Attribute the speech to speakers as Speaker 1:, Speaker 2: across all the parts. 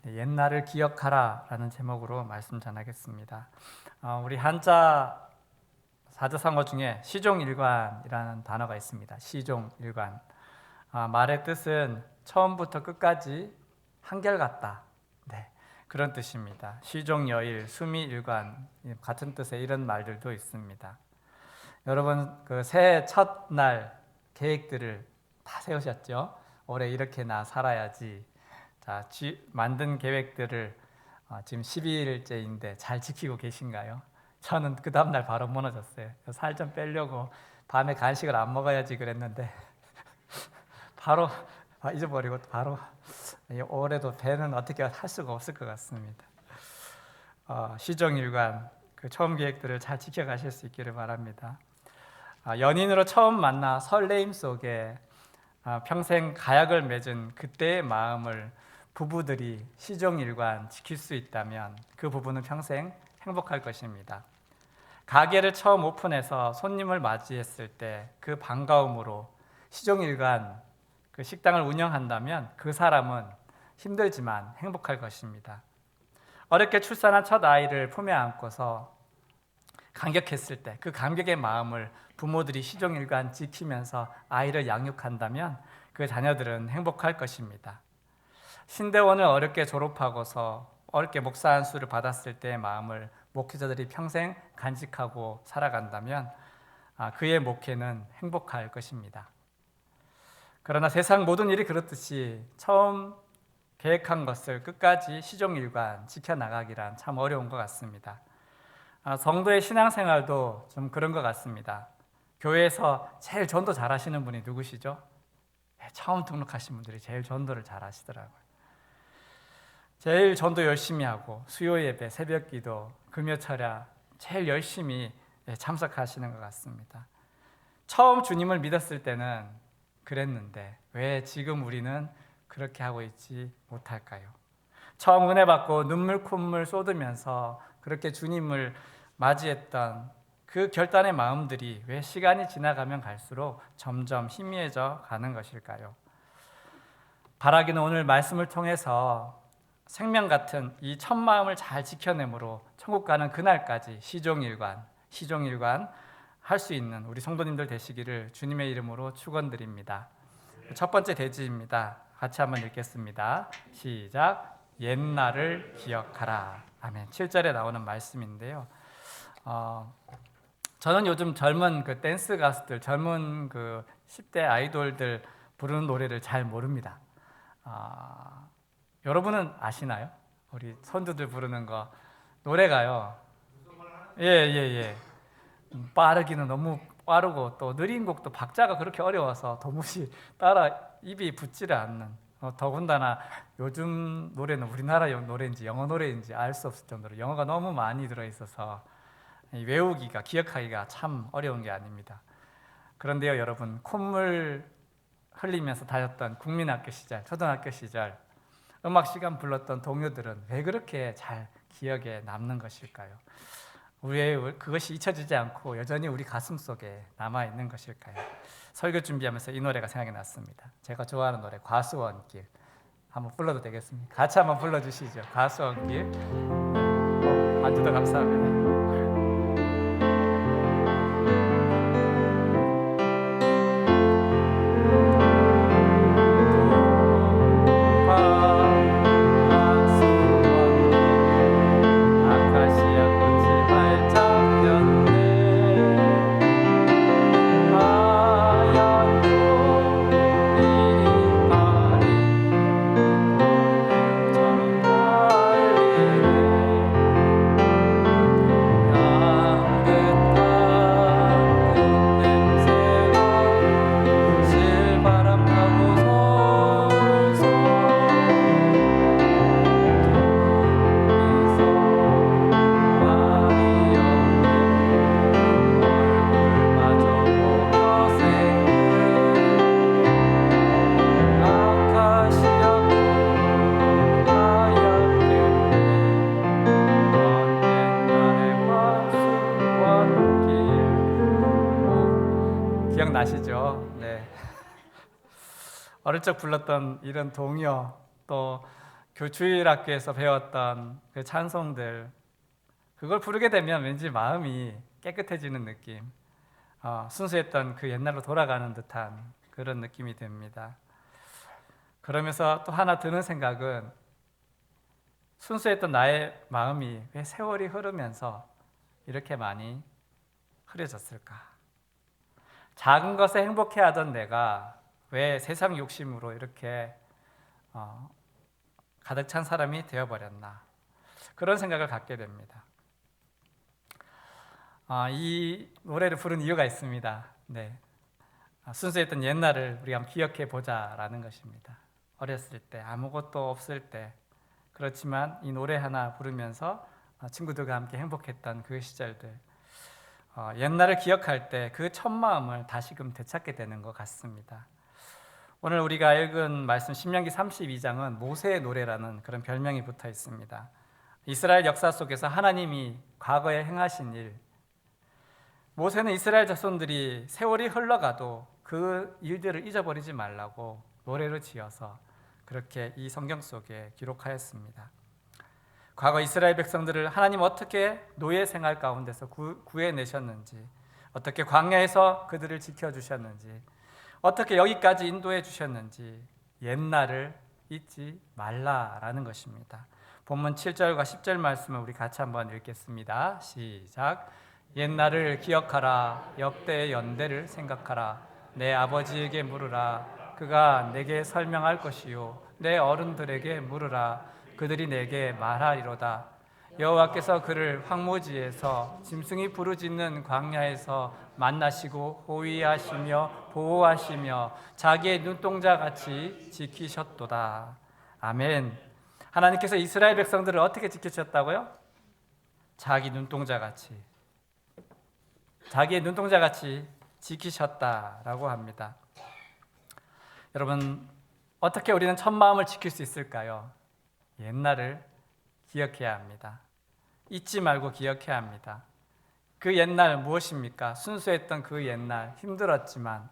Speaker 1: 옛날을 기억하라 라는 제목으로 말씀 전하겠습니다. 우리 한자 사자성어 중에 시종일관이라는 단어가 있습니다. 시종일관. 말의 뜻은 처음부터 끝까지 한결같다. 그런 뜻입니다. 시종여일, 수미일관 같은 뜻의 이런 말들도 있습니다. 여러분 그 새해 첫날 계획들을 다 세우셨죠? 올해 이렇게 나 살아야지. 자, 만든 계획들을 지금 12일째인데 잘 지키고 계신가요? 저는 그 다음날 바로 무너졌어요. 살 좀 빼려고 밤에 간식을 안 먹어야지 그랬는데 바로 잊어버리고 바로 올해도 배는 어떻게 할 수가 없을 것 같습니다. 시종일관 그 처음 계획들을 잘 지켜가실 수 있기를 바랍니다. 연인으로 처음 만나 설레임 속에 평생 가약을 맺은 그때의 마음을 부부들이 시종일관 지킬 수 있다면 그 부부는 평생 행복할 것입니다. 가게를 처음 오픈해서 손님을 맞이했을 때 그 반가움으로 시종일관 그 식당을 운영한다면 그 사람은 힘들지만 행복할 것입니다. 어렵게 출산한 첫 아이를 품에 안고서 감격했을 때 그 감격의 마음을 부모들이 시종일관 지키면서 아이를 양육한다면 그 자녀들은 행복할 것입니다. 신대원을 어렵게 졸업하고서 어렵게 목사 안수를 받았을 때의 마음을 목회자들이 평생 간직하고 살아간다면 그의 목회는 행복할 것입니다. 그러나 세상 모든 일이 그렇듯이 처음 계획한 것을 끝까지 시종일관 지켜나가기란 참 어려운 것 같습니다. 성도의 신앙생활도 좀 그런 것 같습니다. 교회에서 제일 전도 잘하시는 분이 누구시죠? 처음 등록하신 분들이 제일 전도를 잘하시더라고요. 제일 전도 열심히 하고 수요 예배, 새벽 기도, 금요 철야 제일 열심히 참석하시는 것 같습니다. 처음 주님을 믿었을 때는 그랬는데 왜 지금 우리는 그렇게 하고 있지 못할까요? 처음 은혜 받고 눈물 콧물 쏟으면서 그렇게 주님을 맞이했던 그 결단의 마음들이 왜 시간이 지나가면 갈수록 점점 희미해져 가는 것일까요? 바라기는 오늘 말씀을 통해서 생명 같은 이 첫 마음을 잘 지켜내므로 천국 가는 그날까지 시종일관 할 수 있는 우리 성도님들 되시기를 주님의 이름으로 축원드립니다. 첫 번째 대지입니다. 같이 한번 읽겠습니다. 시작. 옛날을 기억하라. 아멘. 7절에 나오는 말씀인데요. 저는 요즘 젊은 그 댄스 가수들, 젊은 그 10대 아이돌들 부르는 노래를 잘 모릅니다. 여러분은 아시나요? 우리 선두들 부르는 거 노래가요. 예. 빠르기는 너무 빠르고 또 느린 곡도 박자가 그렇게 어려워서 도무지 따라 입이 붙지를 않는. 더군다나 요즘 노래는 우리나라 노래인지 영어 노래인지 알 수 없을 정도로 영어가 너무 많이 들어있어서 외우기가 기억하기가 참 어려운 게 아닙니다. 그런데요 여러분, 콧물 흘리면서 다녔던 국민학교 시절, 초등학교 시절 음악 시간 불렀던 동요들은 왜 그렇게 잘 기억에 남는 것일까요? 왜 그것이 잊혀지지 않고 여전히 우리 가슴 속에 남아있는 것일까요? 설교 준비하면서 이 노래가 생각이 났습니다. 제가 좋아하는 노래 과수원길 한번 불러도 되겠습니까? 같이 한번 불러주시죠. 과수원길. 반주도 감사합니다. 기억나시죠? 네. 어릴 적 불렀던 이런 동요, 또 주일학교에서 배웠던 그 찬송들, 그걸 부르게 되면 왠지 마음이 깨끗해지는 느낌, 순수했던 그 옛날로 돌아가는 듯한 그런 느낌이 듭니다. 그러면서 또 하나 드는 생각은, 순수했던 나의 마음이 왜 세월이 흐르면서 이렇게 많이 흐려졌을까? 작은 것에 행복해하던 내가 왜 세상 욕심으로 이렇게 가득 찬 사람이 되어버렸나? 그런 생각을 갖게 됩니다. 이 노래를 부른 이유가 있습니다. 네. 순수했던 옛날을 우리가 한번 기억해 보자라는 것입니다. 어렸을 때, 아무것도 없을 때, 그렇지만 이 노래 하나 부르면서 친구들과 함께 행복했던 그 시절들, 옛날을 기억할 때 그 첫 마음을 다시금 되찾게 되는 것 같습니다. 오늘 우리가 읽은 말씀 신명기 32장은 모세의 노래라는 그런 별명이 붙어 있습니다. 이스라엘 역사 속에서 하나님이 과거에 행하신 일, 모세는 이스라엘 자손들이 세월이 흘러가도 그 일들을 잊어버리지 말라고 노래를 지어서 그렇게 이 성경 속에 기록하였습니다. 과거 이스라엘 백성들을 하나님 어떻게 노예 생활 가운데서 구해내셨는지, 어떻게 광야에서 그들을 지켜주셨는지, 어떻게 여기까지 인도해 주셨는지 옛날을 잊지 말라라는 것입니다. 본문 7절과 10절 말씀을 우리 같이 한번 읽겠습니다. 시작. 옛날을 기억하라. 역대의 연대를 생각하라. 내 아버지에게 물으라. 그가 내게 설명할 것이요 내 어른들에게 물으라. 그들이 내게 말하리로다. 여호와께서 그를 황무지에서 짐승이 부르짖는 광야에서 만나시고 호위하시며 보호하시며 자기의 눈동자같이 지키셨도다. 아멘. 하나님께서 이스라엘 백성들을 어떻게 지키셨다고요? 자기의 눈동자같이 지키셨다라고 합니다. 여러분, 어떻게 우리는 첫 마음을 지킬 수 있을까요? 옛날을 기억해야 합니다. 잊지 말고 기억해야 합니다. 그 옛날 무엇입니까? 순수했던 그 옛날, 힘들었지만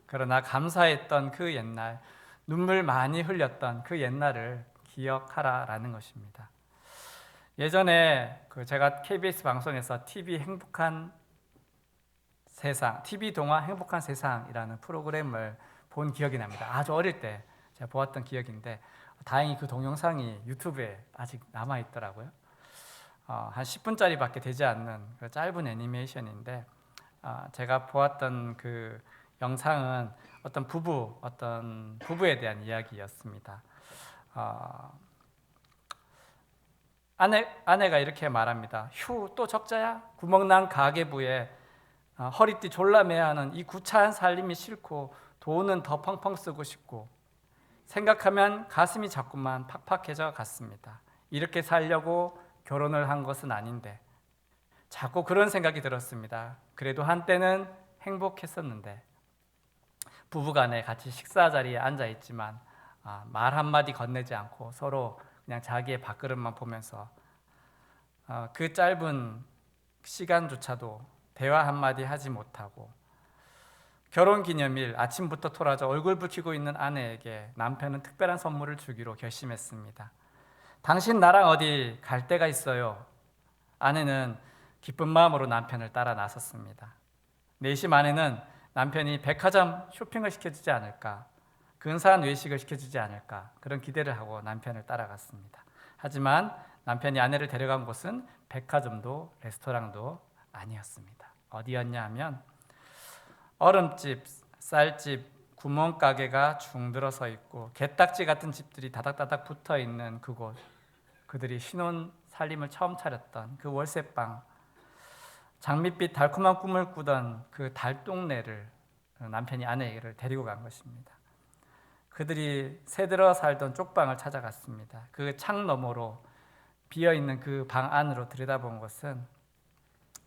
Speaker 1: 그러나 감사했던 그 옛날, 눈물 많이 흘렸던 그 옛날을 기억하라라는 것입니다. 예전에 제가 KBS 방송에서 TV 행복한 세상, TV 동화 행복한 세상이라는 프로그램을 본 기억이 납니다. 아주 어릴 때 제가 보았던 기억인데 다행히 그 동영상이 유튜브에 아직 남아 있더라고요. 한 10분짜리밖에 되지 않는 그 짧은 애니메이션인데 제가 보았던 그 영상은 어떤 부부에 대한 이야기였습니다. 아내가 이렇게 말합니다. 휴, 또 적자야? 구멍난 가계부에 허리띠 졸라매야 하는 이 구차한 살림이 싫고 돈은 더 펑펑 쓰고 싶고 생각하면 가슴이 자꾸만 팍팍해져 갔습니다. 이렇게 살려고 결혼을 한 것은 아닌데 자꾸 그런 생각이 들었습니다. 그래도 한때는 행복했었는데 부부간에 같이 식사 자리에 앉아 있지만 말 한마디 건네지 않고 서로 그냥 자기의 밥그릇만 보면서 그 짧은 시간조차도 대화 한마디 하지 못하고 결혼기념일 아침부터 돌아져 얼굴 붉히고 있는 아내에게 남편은 특별한 선물을 주기로 결심했습니다. 당신 나랑 어디 갈 데가 있어요. 아내는 기쁜 마음으로 남편을 따라 나섰습니다. 내심 아내는 남편이 백화점 쇼핑을 시켜주지 않을까, 근사한 외식을 시켜주지 않을까 그런 기대를 하고 남편을 따라갔습니다. 하지만 남편이 아내를 데려간 곳은 백화점도 레스토랑도 아니었습니다. 어디였냐 하면 얼음집, 쌀집, 구멍가게가 중들어서 있고 게딱지 같은 집들이 다닥다닥 붙어있는 그곳, 그들이 신혼 살림을 처음 차렸던 그 월세방, 장밋빛 달콤한 꿈을 꾸던 그 달동네를 남편이 아내를 데리고 간 것입니다. 그들이 새들어 살던 쪽방을 찾아갔습니다. 그 창 너머로 비어있는 그 방 안으로 들여다본 것은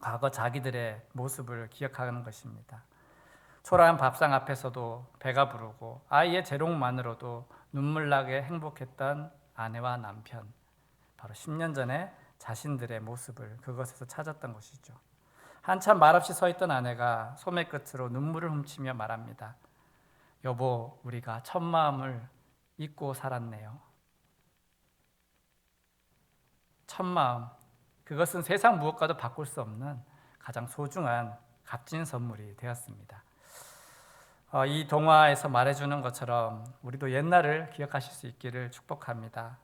Speaker 1: 과거 자기들의 모습을 기억하는 것입니다. 초라한 밥상 앞에서도 배가 부르고 아이의 재롱만으로도 눈물나게 행복했던 아내와 남편, 바로 10년 전에 자신들의 모습을 그것에서 찾았던 것이죠. 한참 말없이 서 있던 아내가 소매 끝으로 눈물을 훔치며 말합니다. 여보, 우리가 첫 마음을 잊고 살았네요. 첫마음, 그것은 세상 무엇과도 바꿀 수 없는 가장 소중한 값진 선물이 되었습니다. 이 동화에서 말해주는 것처럼 우리도 옛날을 기억하실 수 있기를 축복합니다.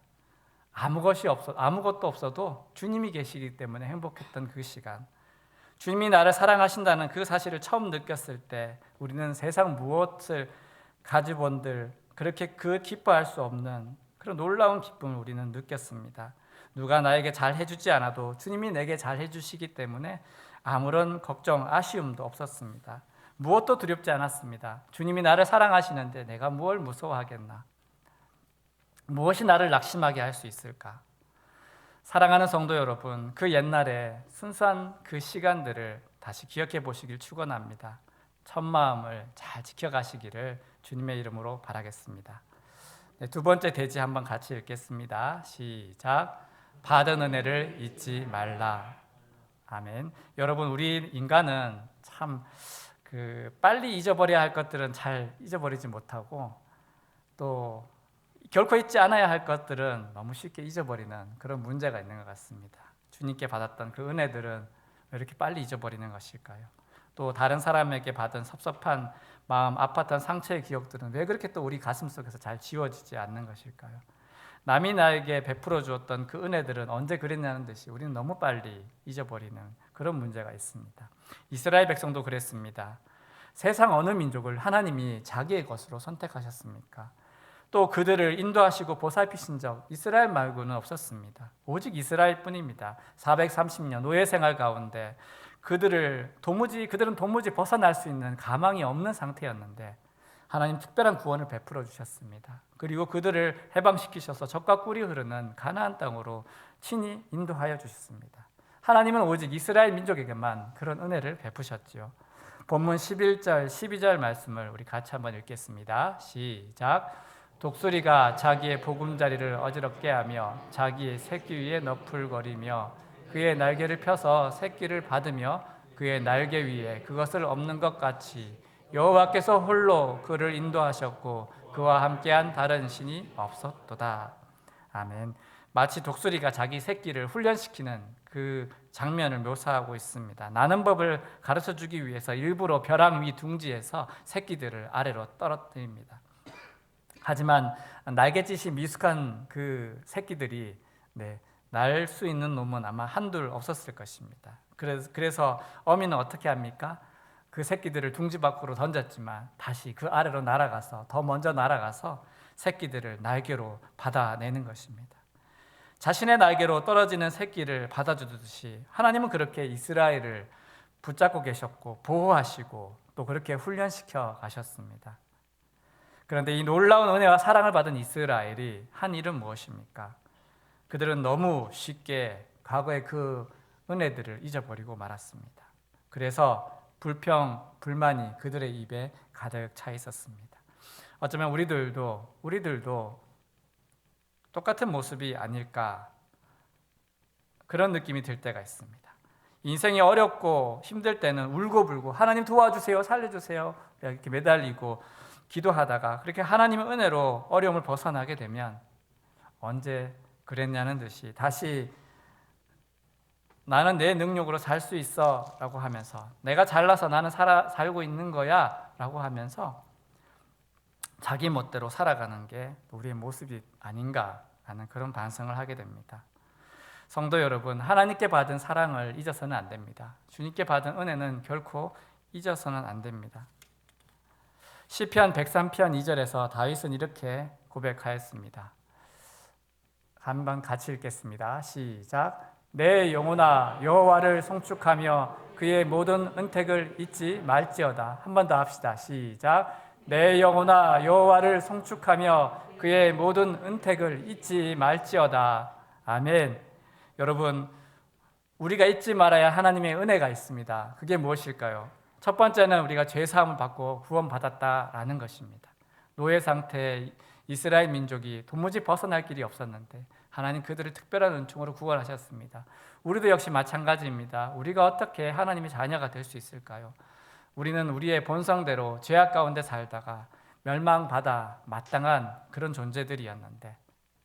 Speaker 1: 아무것도 없어도 주님이 계시기 때문에 행복했던 그 시간, 주님이 나를 사랑하신다는 그 사실을 처음 느꼈을 때 우리는 세상 무엇을 가지본들 그렇게 기뻐할 수 없는 그런 놀라운 기쁨을 우리는 느꼈습니다. 누가 나에게 잘 해주지 않아도 주님이 내게 잘 해주시기 때문에 아무런 걱정, 아쉬움도 없었습니다. 무엇도 두렵지 않았습니다. 주님이 나를 사랑하시는데 내가 무엇을 무서워하겠나? 무엇이 나를 낙심하게 할 수 있을까? 사랑하는 성도 여러분, 그 옛날에 순수한 그 시간들을 다시 기억해 보시길 축원합니다. 첫마음을 잘 지켜가시기를 주님의 이름으로 바라겠습니다. 네, 두 번째 대지 한번 같이 읽겠습니다. 시작. 받은 은혜를 잊지 말라. 아멘. 여러분, 우리 인간은 참 빨리 잊어버려야 할 것들은 잘 잊어버리지 못하고 또 결코 잊지 않아야 할 것들은 너무 쉽게 잊어버리는 그런 문제가 있는 것 같습니다. 주님께 받았던 그 은혜들은 왜 이렇게 빨리 잊어버리는 것일까요? 또 다른 사람에게 받은 섭섭한 마음, 아팠던 상처의 기억들은 왜 그렇게 또 우리 가슴 속에서 잘 지워지지 않는 것일까요? 남이 나에게 베풀어 주었던 그 은혜들은 언제 그랬냐는 듯이 우리는 너무 빨리 잊어버리는 그런 문제가 있습니다. 이스라엘 백성도 그랬습니다. 세상 어느 민족을 하나님이 자기의 것으로 선택하셨습니까? 또 그들을 인도하시고 보살피신 적 이스라엘 말고는 없었습니다. 오직 이스라엘 뿐입니다. 430년 노예 생활 가운데 그들은 도무지 벗어날 수 있는 가망이 없는 상태였는데 하나님 특별한 구원을 베풀어 주셨습니다. 그리고 그들을 해방시키셔서 젖과 꿀이 흐르는 가나안 땅으로 친히 인도하여 주셨습니다. 하나님은 오직 이스라엘 민족에게만 그런 은혜를 베푸셨지요. 본문 11절, 12절 말씀을 우리 같이 한번 읽겠습니다. 시작. 독수리가 자기의 보금자리를 어지럽게 하며 자기의 새끼 위에 너풀거리며 그의 날개를 펴서 새끼를 받으며 그의 날개 위에 그것을 엎는 것 같이 여호와께서 홀로 그를 인도하셨고 그와 함께한 다른 신이 없었도다. 아멘. 마치 독수리가 자기 새끼를 훈련시키는 그 장면을 묘사하고 있습니다. 나는 법을 가르쳐주기 위해서 일부러 벼랑 위 둥지에서 새끼들을 아래로 떨어뜨립니다. 하지만 날갯짓이 미숙한 그 새끼들이 날 수 있는 놈은 아마 한둘 없었을 것입니다. 그래서 어미는 어떻게 합니까? 그 새끼들을 둥지 밖으로 던졌지만 다시 그 아래로 날아가서 더 먼저 날아가서 새끼들을 날개로 받아내는 것입니다. 자신의 날개로 떨어지는 새끼를 받아주듯이 하나님은 그렇게 이스라엘을 붙잡고 계셨고 보호하시고 또 그렇게 훈련시켜 가셨습니다. 그런데 이 놀라운 은혜와 사랑을 받은 이스라엘이 한 일은 무엇입니까? 그들은 너무 쉽게 과거의 그 은혜들을 잊어버리고 말았습니다. 그래서 불평, 불만이 그들의 입에 가득 차 있었습니다. 어쩌면 우리들도 똑같은 모습이 아닐까 그런 느낌이 들 때가 있습니다. 인생이 어렵고 힘들 때는 울고불고 하나님 도와주세요, 살려주세요 이렇게 매달리고 기도하다가 그렇게 하나님의 은혜로 어려움을 벗어나게 되면 언제 그랬냐는 듯이 다시 나는 내 능력으로 살 수 있어 라고 하면서 내가 잘나서 나는 살고 있는 거야 라고 하면서 자기 멋대로 살아가는 게 우리의 모습이 아닌가 하는 그런 반성을 하게 됩니다. 성도 여러분, 하나님께 받은 사랑을 잊어서는 안 됩니다. 주님께 받은 은혜는 결코 잊어서는 안 됩니다. 시편 103편 2절에서 다윗은 이렇게 고백하였습니다. 한번 같이 읽겠습니다. 시작. 내 영혼아 여호와를 송축하며 그의 모든 은택을 잊지 말지어다. 한 번 더 합시다. 시작. 내 영혼아 여호와를 송축하며 그의 모든 은택을 잊지 말지어다. 아멘. 여러분, 우리가 잊지 말아야 하나님의 은혜가 있습니다. 그게 무엇일까요? 첫 번째는 우리가 죄사함을 받고 구원받았다라는 것입니다. 노예 상태의 이스라엘 민족이 도무지 벗어날 길이 없었는데 하나님 그들을 특별한 은총으로 구원하셨습니다. 우리도 역시 마찬가지입니다. 우리가 어떻게 하나님의 자녀가 될 수 있을까요? 우리는 우리의 본성대로 죄악 가운데 살다가 멸망받아 마땅한 그런 존재들이었는데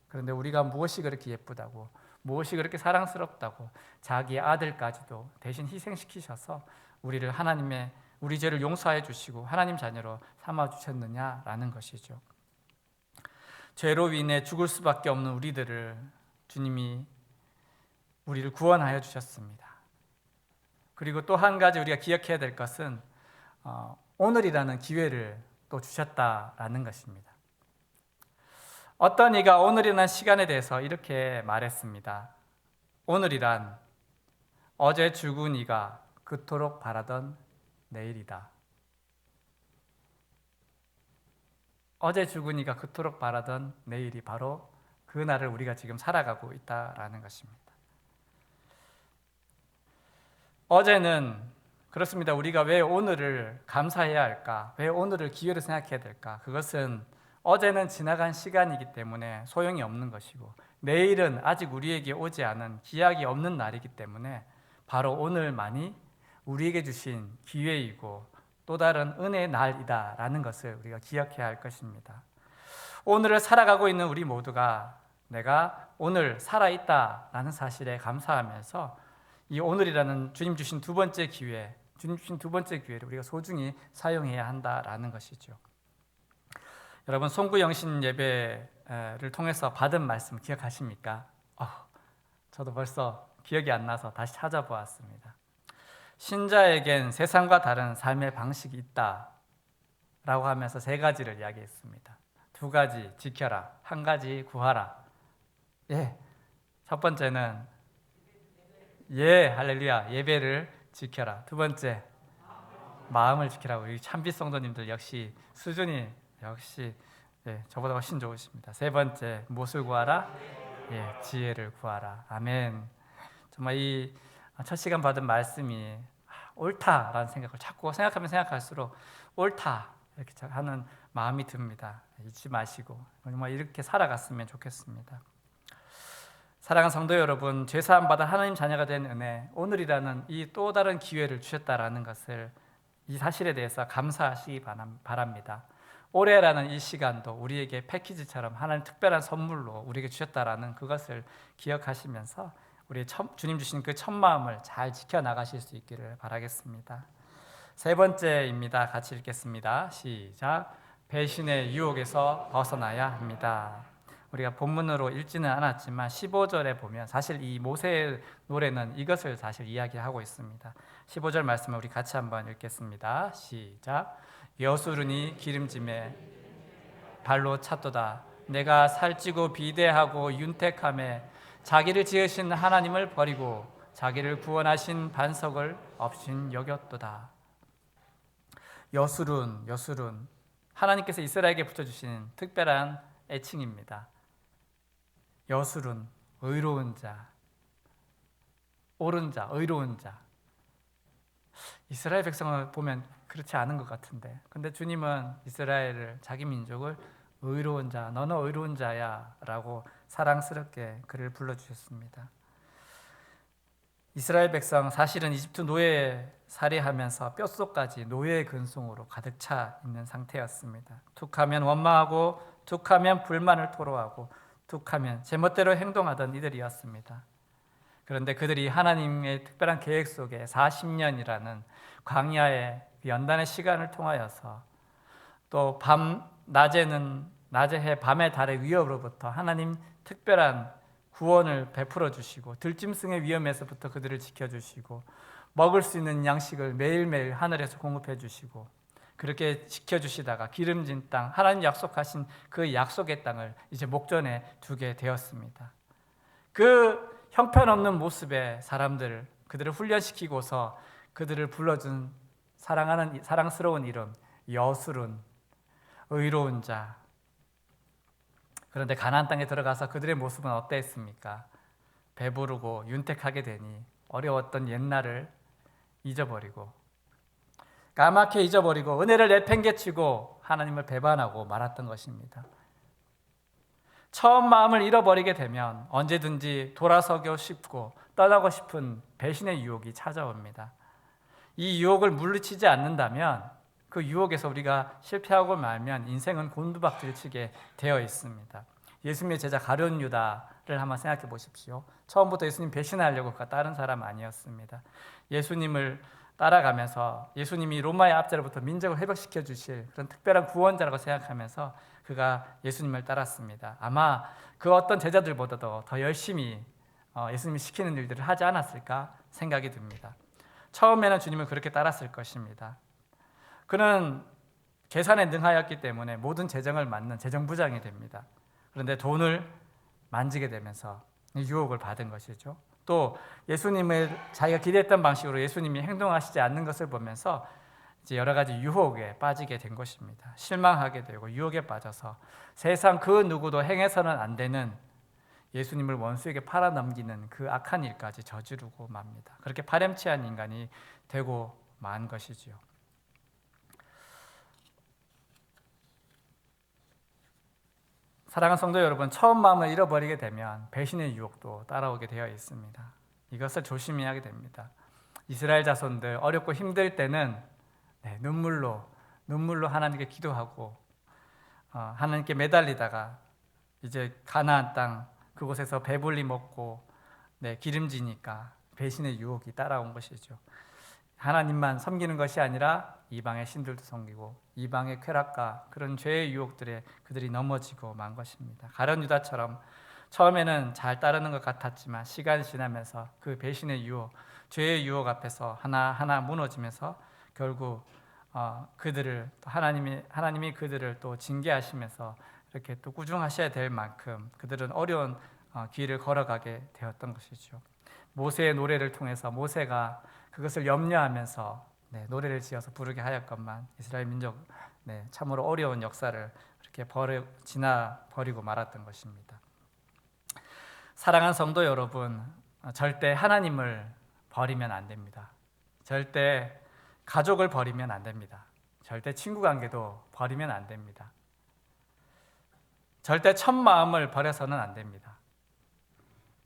Speaker 1: 그런데 우리가 무엇이 그렇게 예쁘다고 무엇이 그렇게 사랑스럽다고 자기 아들까지도 대신 희생시키셔서 우리를 우리 죄를 용서해 주시고 하나님 자녀로 삼아 주셨느냐라는 것이죠. 죄로 인해 죽을 수밖에 없는 우리들을 주님이 우리를 구원하여 주셨습니다. 그리고 또 한 가지 우리가 기억해야 될 것은 오늘이라는 기회를 또 주셨다라는 것입니다. 어떤 이가 오늘이라는 시간에 대해서 이렇게 말했습니다. 오늘이란 어제 죽은 이가 그토록 바라던 내일이다. 어제 죽은 이가 그토록 바라던 내일이 바로 그 날을 우리가 지금 살아가고 있다라는 것입니다. 어제는 그렇습니다. 우리가 왜 오늘을 감사해야 할까? 왜 오늘을 기회로 생각해야 될까? 그것은 어제는 지나간 시간이기 때문에 소용이 없는 것이고 내일은 아직 우리에게 오지 않은 기약이 없는 날이기 때문에 바로 오늘만이 우리에게 주신 기회이고 또 다른 은혜의 날이다라는 것을 우리가 기억해야 할 것입니다. 오늘을 살아가고 있는 우리 모두가 내가 오늘 살아있다라는 사실에 감사하면서 이 오늘이라는 주님 주신 두 번째 기회를 우리가 소중히 사용해야 한다라는 것이죠. 여러분 송구영신 예배를 통해서 받은 말씀 기억하십니까? 저도 벌써 기억이 안 나서 다시 찾아보았습니다. 신자에겐 세상과 다른 삶의 방식이 있다라고 하면서 세 가지를 이야기했습니다. 두 가지 지켜라, 한 가지 구하라. 첫 번째는 할렐루야, 예배를 지켜라. 두 번째, 마음을 지켜라. 우리 찬빛 성도님들 역시 수준이 저보다 훨씬 좋으십니다. 세 번째, 무엇을 구하라? 지혜를 구하라. 아멘. 정말 이 첫 시간 받은 말씀이 옳다라는 생각을 자꾸 생각하면 생각할수록 옳다 이렇게 하는 마음이 듭니다. 잊지 마시고 정말 이렇게 살아갔으면 좋겠습니다. 사랑하는 성도 여러분, 죄사함 받아 하나님 자녀가 된 은혜, 오늘이라는 이 또 다른 기회를 주셨다라는 것을, 이 사실에 대해서 감사하시기 바랍니다. 올해라는 이 시간도 우리에게 패키지처럼 하나님 특별한 선물로 우리에게 주셨다라는 그것을 기억하시면서 우리 주님 주신 그 첫 마음을 잘 지켜나가실 수 있기를 바라겠습니다. 세 번째입니다. 같이 읽겠습니다. 시작. 배신의 유혹에서 벗어나야 합니다. 우리가 본문으로 읽지는 않았지만 15절에 보면 사실 이 모세의 노래는 이것을 사실 이야기하고 있습니다. 15절 말씀을 우리 같이 한번 읽겠습니다. 시작. 여수르니 기름짐에 발로 찼도다. 내가 살찌고 비대하고 윤택함에 자기를 지으신 하나님을 버리고 자기를 구원하신 반석을 없인 여겼도다. 여수룬, 하나님께서 이스라엘에게 붙여주신 특별한 애칭입니다. 여수룬, 의로운 자, 옳은 자, 의로운 자. 이스라엘 백성을 보면 그렇지 않은 것 같은데, 근데 주님은 이스라엘을, 자기 민족을 의로운 자, 너는 의로운 자야 라고 사랑스럽게 그를 불러주셨습니다. 이스라엘 백성 사실은 이집트 노예 살해하면서 뼛속까지 노예의 근성으로 가득 차 있는 상태였습니다. 툭하면 원망하고 툭하면 불만을 토로하고 툭하면 제멋대로 행동하던 이들이었습니다. 그런데 그들이 하나님의 특별한 계획 속에 40년이라는 광야의 연단의 시간을 통하여서 또 낮에 해 밤의 달의 위협으로부터 하나님 특별한 구원을 베풀어 주시고 들짐승의 위험에서부터 그들을 지켜주시고 먹을 수 있는 양식을 매일매일 하늘에서 공급해 주시고 그렇게 지켜주시다가 기름진 땅, 하나님 약속하신 그 약속의 땅을 이제 목전에 두게 되었습니다. 그 형편없는 모습의 사람들, 그들을 훈련시키고서 그들을 불러준 사랑스러운 이름 여수른, 의로운 자. 그런데 가나안 땅에 들어가서 그들의 모습은 어땠습니까? 배부르고 윤택하게 되니 어려웠던 옛날을 잊어버리고 까맣게 잊어버리고 은혜를 내팽개치고 하나님을 배반하고 말았던 것입니다. 처음 마음을 잃어버리게 되면 언제든지 돌아서고 싶고 떠나고 싶은 배신의 유혹이 찾아옵니다. 이 유혹을 물리치지 않는다면, 그 유혹에서 우리가 실패하고 말면 인생은 곤두박질 치게 되어 있습니다. 예수님의 제자 가룟 유다를 한번 생각해 보십시오. 처음부터 예수님 배신하려고 따른 사람 아니었습니다. 예수님을 따라가면서 예수님이 로마의 압제로부터 민족을 회복시켜 주실 그런 특별한 구원자라고 생각하면서 그가 예수님을 따랐습니다. 아마 그 어떤 제자들보다도 더 열심히 예수님이 시키는 일들을 하지 않았을까 생각이 듭니다. 처음에는 주님을 그렇게 따랐을 것입니다. 그는 계산에 능하였기 때문에 모든 재정을 맡는 재정부장이 됩니다. 그런데 돈을 만지게 되면서 유혹을 받은 것이죠. 또 예수님을 자기가 기대했던 방식으로 예수님이 행동하시지 않는 것을 보면서 이제 여러 가지 유혹에 빠지게 된 것입니다. 실망하게 되고 유혹에 빠져서 세상 그 누구도 행해서는 안 되는 예수님을 원수에게 팔아넘기는 그 악한 일까지 저지르고 맙니다. 그렇게 파렴치한 인간이 되고 만 것이지요. 사랑하는 성도 여러분, 처음 마음을 잃어버리게 되면 배신의 유혹도 따라오게 되어 있습니다. 이것을 조심해야 됩니다. 이스라엘 자손들 어렵고 힘들 때는 눈물로 하나님께 기도하고 하나님께 매달리다가 이제 가나안 땅 그곳에서 배불리 먹고 기름지니까 배신의 유혹이 따라온 것이죠. 하나님만 섬기는 것이 아니라 이방의 신들도 섬기고 이방의 쾌락과 그런 죄의 유혹들에 그들이 넘어지고 만 것입니다. 가룟 유다처럼 처음에는 잘 따르는 것 같았지만 시간이 지나면서 그 배신의 유혹, 죄의 유혹 앞에서 하나하나 무너지면서 결국 그들을 또 하나님이 그들을 또 징계하시면서 이렇게 또 꾸중하셔야 될 만큼 그들은 어려운 길을 걸어가게 되었던 것이죠. 모세의 노래를 통해서 모세가 그것을 염려하면서 노래를 지어서 부르게 하였건만 이스라엘 민족 참으로 어려운 역사를 이렇게 지나 버리고 말았던 것입니다. 사랑하는 성도 여러분, 절대 하나님을 버리면 안 됩니다. 절대 가족을 버리면 안 됩니다. 절대 친구 관계도 버리면 안 됩니다. 절대 첫 마음을 버려서는 안 됩니다.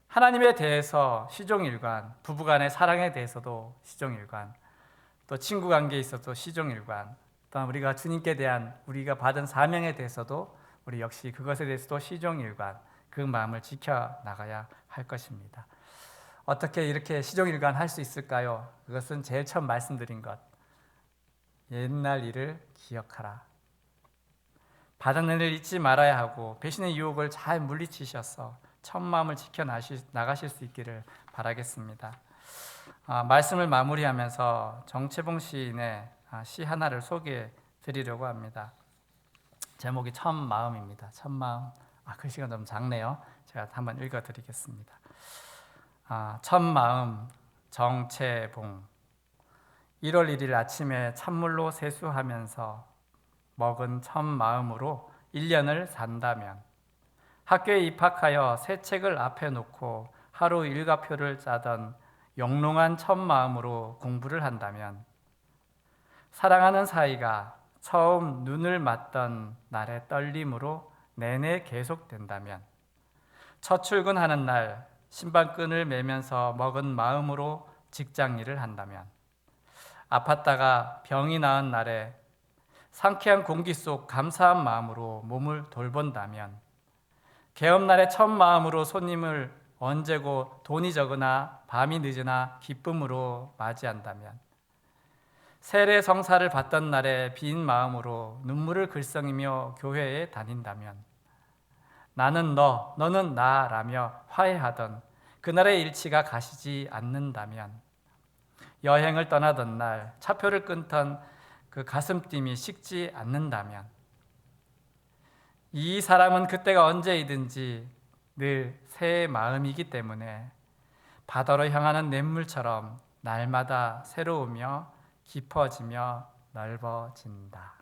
Speaker 1: 하나님에 대해서 시종일관, 부부간의 사랑에 대해서도 시종일관, 또 친구 관계에 있어도 시종일관, 또 우리가 주님께 대한 우리가 받은 사명에 대해서도 우리 역시 그것에 대해서도 시종일관, 그 마음을 지켜나가야 할 것입니다. 어떻게 이렇게 시종일관 할 수 있을까요? 그것은 제일 처음 말씀드린 것, 옛날 일을 기억하라. 받은 은혜를 잊지 말아야 하고 배신의 유혹을 잘 물리치셔서 첫 마음을 지켜나가실 수 있기를 바라겠습니다. 말씀을 마무리하면서 정채봉 시인의 시 하나를 소개해 드리려고 합니다. 제목이 첫 마음입니다. 첫 마음. 글씨가 너무 작네요. 제가 한번 읽어 드리겠습니다. 첫 마음 정채봉. 1월 1일 아침에 찬물로 세수하면서 먹은 첫 마음으로 1년을 산다면, 학교에 입학하여 새 책을 앞에 놓고 하루 일과표를 짜던 영롱한 첫 마음으로 공부를 한다면, 사랑하는 사이가 처음 눈을 맞던 날의 떨림으로 내내 계속된다면, 첫 출근하는 날 신발끈을 매면서 먹은 마음으로 직장 일을 한다면, 아팠다가 병이 나은 날에 상쾌한 공기 속 감사한 마음으로 몸을 돌본다면, 개업날의 첫 마음으로 손님을 언제고 돈이 적으나 밤이 늦으나 기쁨으로 맞이한다면, 세례 성사를 받던 날에 빈 마음으로 눈물을 글썽이며 교회에 다닌다면, 나는 너, 너는 나라며 화해하던 그날의 일치가 가시지 않는다면, 여행을 떠나던 날 차표를 끊던 그 가슴팀이 식지 않는다면, 이 사람은 그때가 언제이든지 늘 새 마음이기 때문에 바다로 향하는 냇물처럼 날마다 새로우며 깊어지며 넓어진다.